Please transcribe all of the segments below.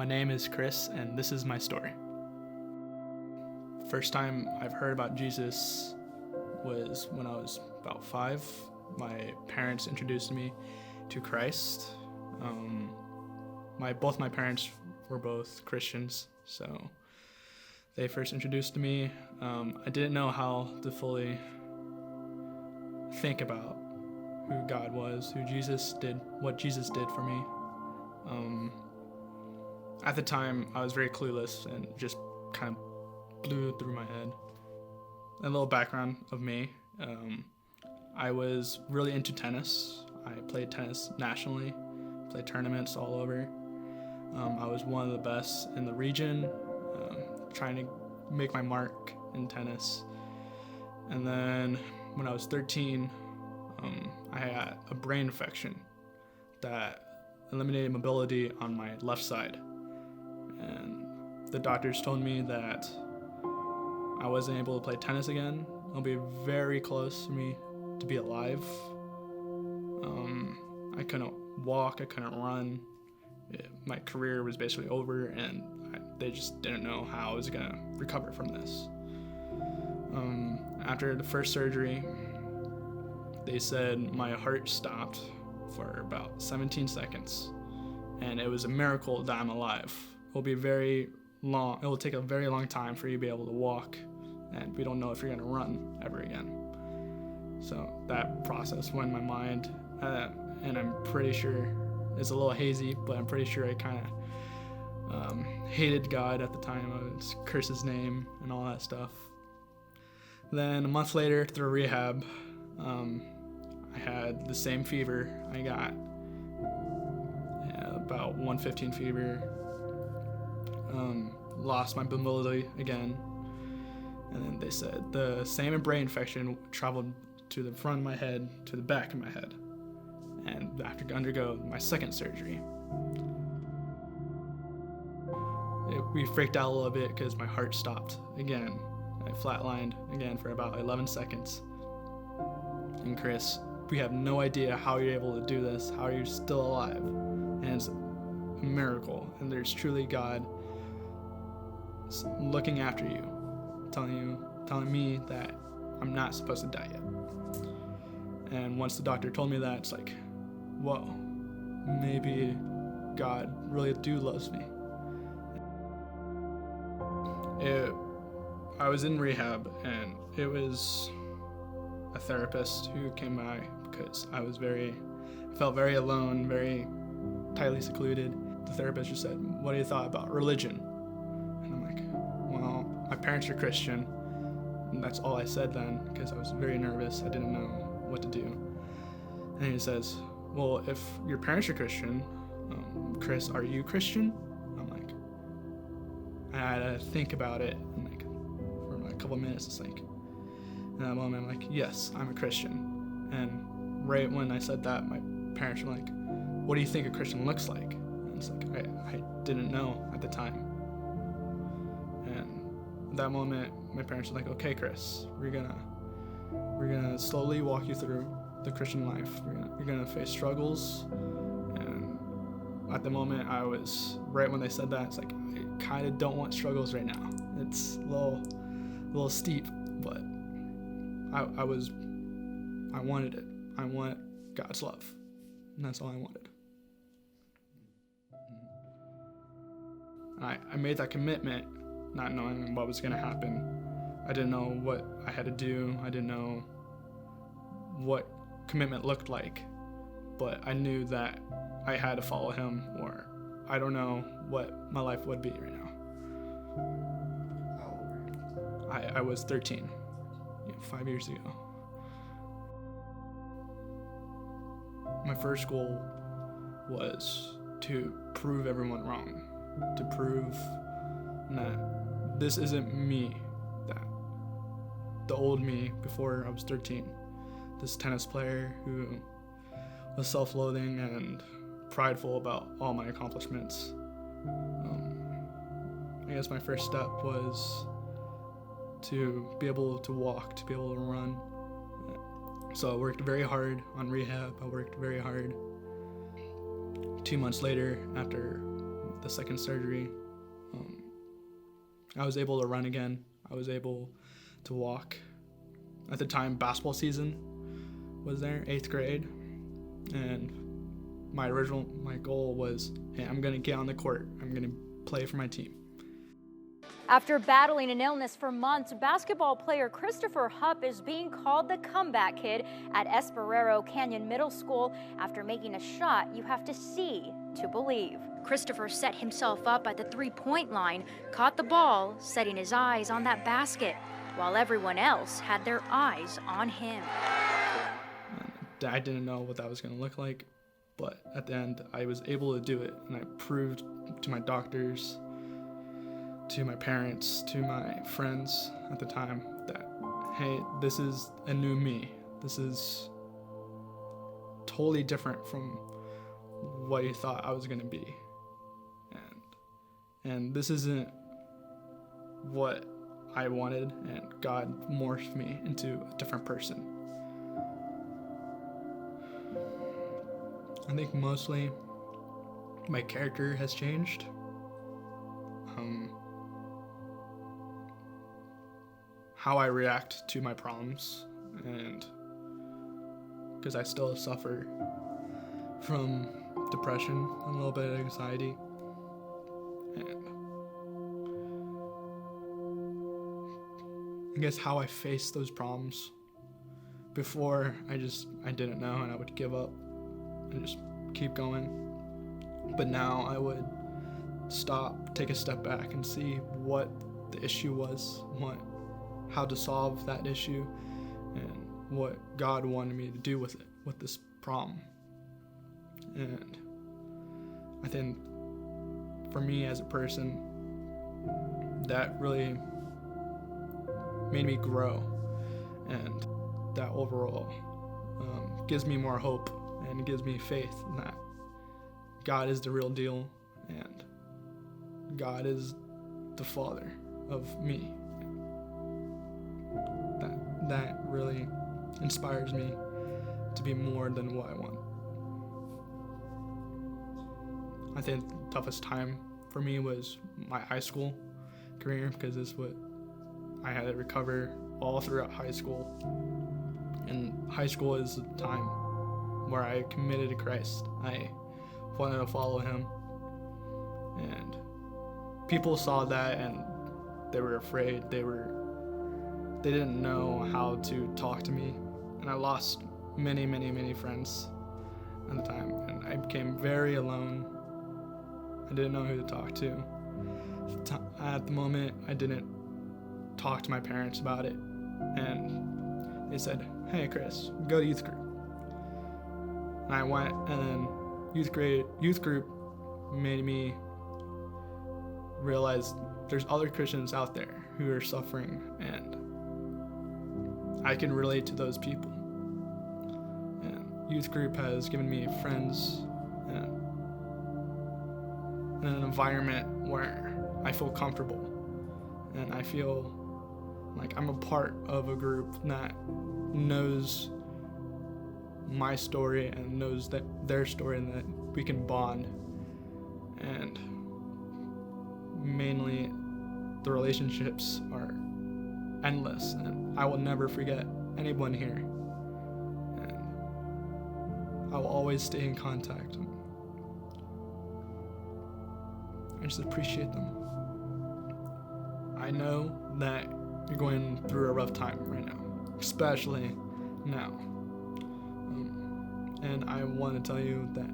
name is Chris, and this is my story. First time I've heard about Jesus was when I was about 5. My parents introduced me to Christ. Both my parents were both Christians, so they first introduced me. I didn't know how to fully think about who God was, what Jesus did for me. At the time, I was very clueless and just kind of blew through my head. A little background of me. I was really into tennis. I played tennis nationally, played tournaments all over. I was one of the best in the region, trying to make my mark in tennis. And then when I was 13, I had a brain infection that eliminated mobility on my left side. And the doctors told me that I wasn't able to play tennis again. It'll be very close for me to be alive. I couldn't walk, I couldn't run. My career was basically over, and they just didn't know how I was gonna recover from this. After the first surgery, they said my heart stopped for about 17 seconds, and it was a miracle that I'm alive. It will take a very long time for you to be able to walk, and we don't know if you're gonna run ever again. So that process went in my mind, and I'm pretty sure it's a little hazy, but I'm pretty sure I kind of hated God at the time. I would curse his name and all that stuff. Then a month later, through rehab, I had the same fever I got, about 115 fever. Lost my mobility again, and then they said the same brain infection traveled to the front of my head to the back of my head, and I have to undergo my second surgery. We freaked out a little bit because my heart stopped again. I flatlined again for about 11 seconds. And Chris, we have no idea how you're able to do this, how you're still alive. And it's a miracle, and there's truly God looking after you, telling me that I'm not supposed to die yet. And once the doctor told me that, it's like, whoa, maybe God really loves me. I was in rehab, and it was a therapist who came by because I felt very alone, very tightly secluded. The therapist just said, "What do you thought about religion?" And I'm like, well, my parents are Christian. And that's all I said then, because I was very nervous. I didn't know what to do. And he says, well, if your parents are Christian, Chris, are you Christian? I'm like, I had to think about it for a couple of minutes. It's like, in that moment, I'm like, yes, I'm a Christian. And right when I said that, my parents were like, what do you think a Christian looks like? And it's like, I didn't know at the time. And at that moment, my parents were like, okay, Chris, we're gonna slowly walk you through the Christian life. You're gonna face struggles. And at the moment, right when they said that, it's like, I kind of don't want struggles right now. It's a little steep, but I wanted it. I want God's love, and that's all I wanted. And I made that commitment, not knowing what was going to happen. I didn't know what I had to do. I didn't know what commitment looked like, but I knew that I had to follow him, or I don't know what my life would be right now. How old were you? I was 13, 5 years ago. My first goal was to prove everyone wrong, to prove that this isn't me, that the old me before I was 13, this tennis player who was self-loathing and prideful about all my accomplishments. I guess my first step was to be able to walk, to be able to run. So I worked very hard on rehab. I worked very hard. 2 months later, after the second surgery, I was able to run again. I was able to walk. At the time, basketball season was there, 8th grade, and my goal was, hey, I'm gonna get on the court. I'm gonna play for my team. After battling an illness for months, basketball player Christopher Hupp is being called the comeback kid at Esperero Canyon Middle School after making a shot you have to see to believe. Christopher set himself up at the three-point line, caught the ball, setting his eyes on that basket, while everyone else had their eyes on him. I didn't know what that was going to look like, but at the end, I was able to do it, and I proved to my doctors, to my parents, to my friends at the time that, hey, this is a new me. This is totally different from what you thought I was going to be. And this isn't what I wanted, and God morphed me into a different person. I think mostly my character has changed. How I react to my problems, and because I still suffer from depression and a little bit of anxiety. And I guess how I face those problems. Before, I didn't know, and I would give up and just keep going. But now I would stop, take a step back, and see what the issue was, how to solve that issue, and what God wanted me to do with it, with this problem. And I think for me as a person, that really made me grow, and that overall gives me more hope and gives me faith in that God is the real deal, and God is the Father of me. That really inspires me to be more than what I want. I think the toughest time for me was my high school career, because it's what I had to recover all throughout high school. And high school is the time where I committed to Christ. I wanted to follow him. And people saw that and they were afraid. They didn't know how to talk to me. And I lost many, many, many friends at the time. And I became very alone. I didn't know who to talk to. At the moment, I didn't talk to my parents about it. And they said, hey, Chris, go to youth group. And I went, and then youth group made me realize there's other Christians out there who are suffering, and I can relate to those people. And youth group has given me friends and an environment where I feel comfortable, and I feel like I'm a part of a group that knows my story and knows that their story, and that we can bond. And mainly the relationships are endless, and I will never forget anyone here, and I will always stay in contact. I just appreciate them. I know that you're going through a rough time right now, especially now. And I want to tell you that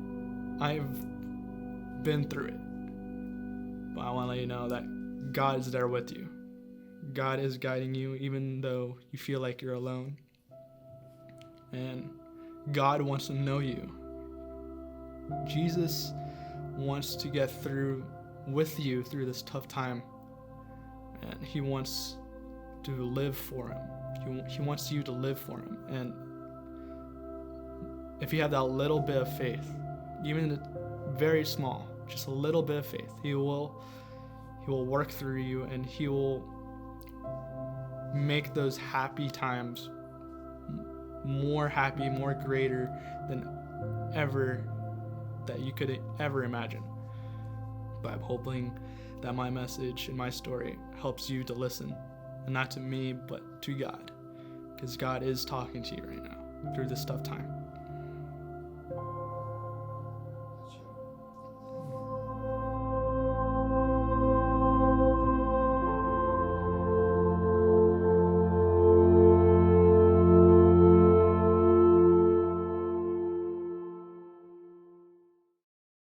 I've been through it. But I want to let you know that God is there with you. God is guiding you even though you feel like you're alone. And God wants to know you. Jesus wants to get through with you through this tough time. And he wants to live for him. He wants you to live for him. And if you have that little bit of faith, even very small, just a little bit of faith, he will work through you, and he will make those happy times more happy, more greater than ever that you could ever imagine. but I'm hoping that my message and my story helps you to listen, and not to me, but to God, because God is talking to you right now through this tough time.